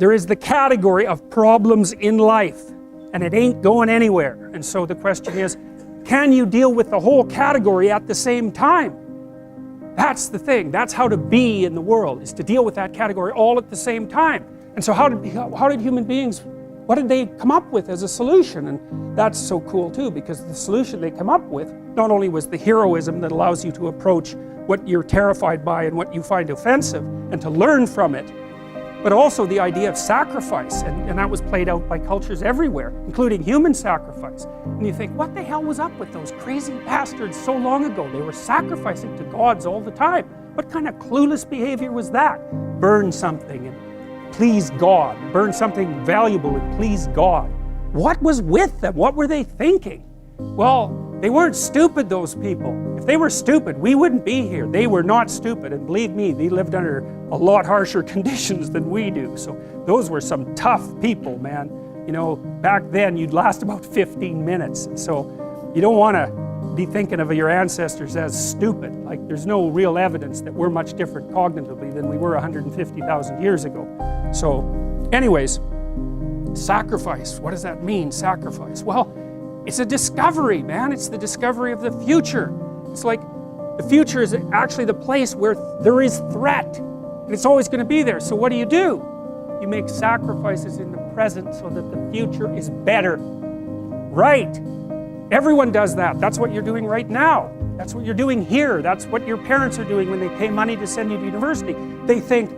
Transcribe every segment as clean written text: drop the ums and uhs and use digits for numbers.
there is the category of problems in life, and it ain't going anywhere. And so the question is, can you deal with the whole category at the same time? That's the thing. That's how to be in the world, is to deal with that category all at the same time. And so how did human beings, what did they come up with as a solution? And that's so cool too, because the solution they come up with not only was the heroism that allows you to approach what you're terrified by and what you find offensive and to learn from it, but also the idea of sacrifice, and that was played out by cultures everywhere, including human sacrifice. And you think, what the hell was up with those crazy bastards so long ago? They were sacrificing to gods all the time. What kind of clueless behavior was that? Burn something and please God. Burn something valuable and please God. What was with them? What were they thinking? Well, they weren't stupid, those people. If they were stupid, we wouldn't be here. They were not stupid, and believe me, they lived under a lot harsher conditions than we do. So those were some tough people, man. You know, back then you'd last about 15 minutes. And so you don't want to be thinking of your ancestors as stupid. Like, there's no real evidence that we're much different cognitively than we were 150,000 years ago. So anyways, sacrifice. What does that mean, sacrifice? Well, it's a discovery, man. It's the discovery of the future. It's like the future is actually the place where there is threat, and it's always going to be there. So what do? You make sacrifices in the present so that the future is better. Right. Everyone does that. That's what you're doing right now. That's what you're doing here. That's what your parents are doing when they pay money to send you to university. They think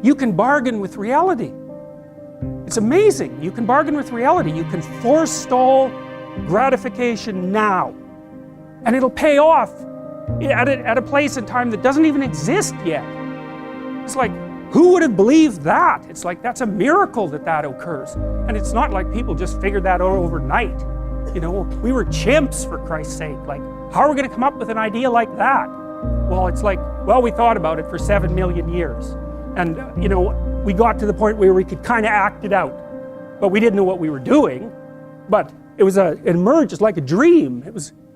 you can bargain with reality. It's amazing. You can bargain with reality. You can forestall gratification now, and it'll pay off at a place and time that doesn't even exist yet. It's like, who would have believed that? It's like, that's a miracle that occurs. And it's not like people just figured that out overnight. You know, we were chimps, for Christ's sake. Like, how are we going to come up with an idea like that? Well, it's like, well, we thought about it for 7 million years, and you know, we got to the point where we could kind of act it out, but we didn't know what we were doing. But it emerged as like a dream.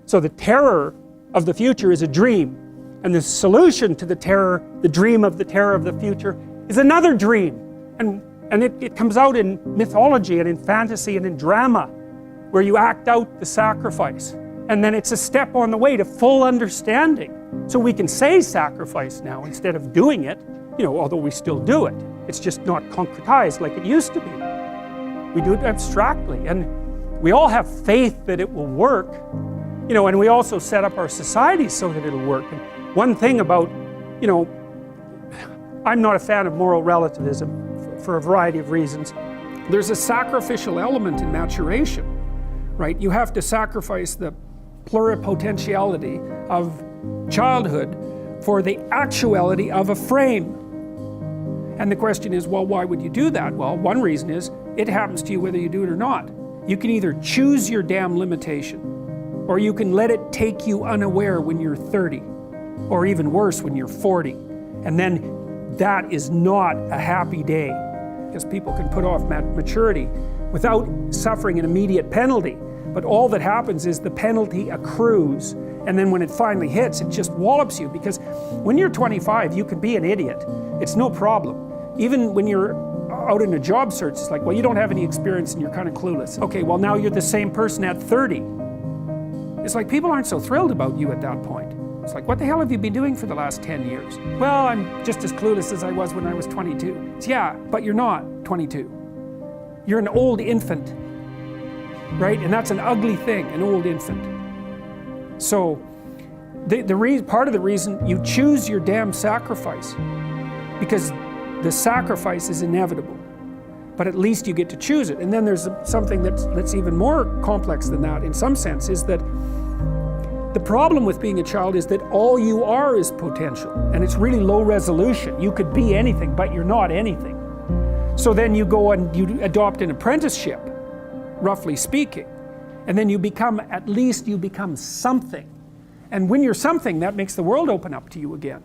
So the terror of the future is a dream. And the solution to the terror, the dream of the terror of the future, is another dream. And it comes out in mythology and in fantasy and in drama, where you act out the sacrifice. And then it's a step on the way to full understanding. So we can say sacrifice now instead of doing it, you know, although we still do it. It's just not concretized like it used to be. We do it abstractly. And we all have faith that it will work, you know, and we also set up our society so that it'll work. And one thing about, you know, I'm not a fan of moral relativism for a variety of reasons. There's a sacrificial element in maturation, right? You have to sacrifice the pluripotentiality of childhood for the actuality of a frame. And the question is, well, why would you do that? Well, one reason is it happens to you whether you do it or not. You can either choose your damn limitation, or you can let it take you unaware when you're 30, or even worse, when you're 40. And then that is not a happy day, because people can put off maturity without suffering an immediate penalty. But all that happens is the penalty accrues, and then when it finally hits, it just wallops you. Because when you're 25, you can be an idiot. It's no problem. Even when you're out in a job search, it's like, well, you don't have any experience and you're kind of clueless. Okay, well, now you're the same person at 30. It's like, people aren't so thrilled about you at that point. It's like, what the hell have you been doing for the last 10 years? Well, I'm just as clueless as I was when I was 22. It's, yeah, but you're not 22. You're an old infant, right? And that's an ugly thing, an old infant. So, part of the reason you choose your damn sacrifice, because the sacrifice is inevitable, but at least you get to choose it. And then there's something that's even more complex than that in some sense, is that the problem with being a child is that all you are is potential, and it's really low resolution. You could be anything, but you're not anything. So then you go and you adopt an apprenticeship, roughly speaking, and then at least you become something. And when you're something, that makes the world open up to you again.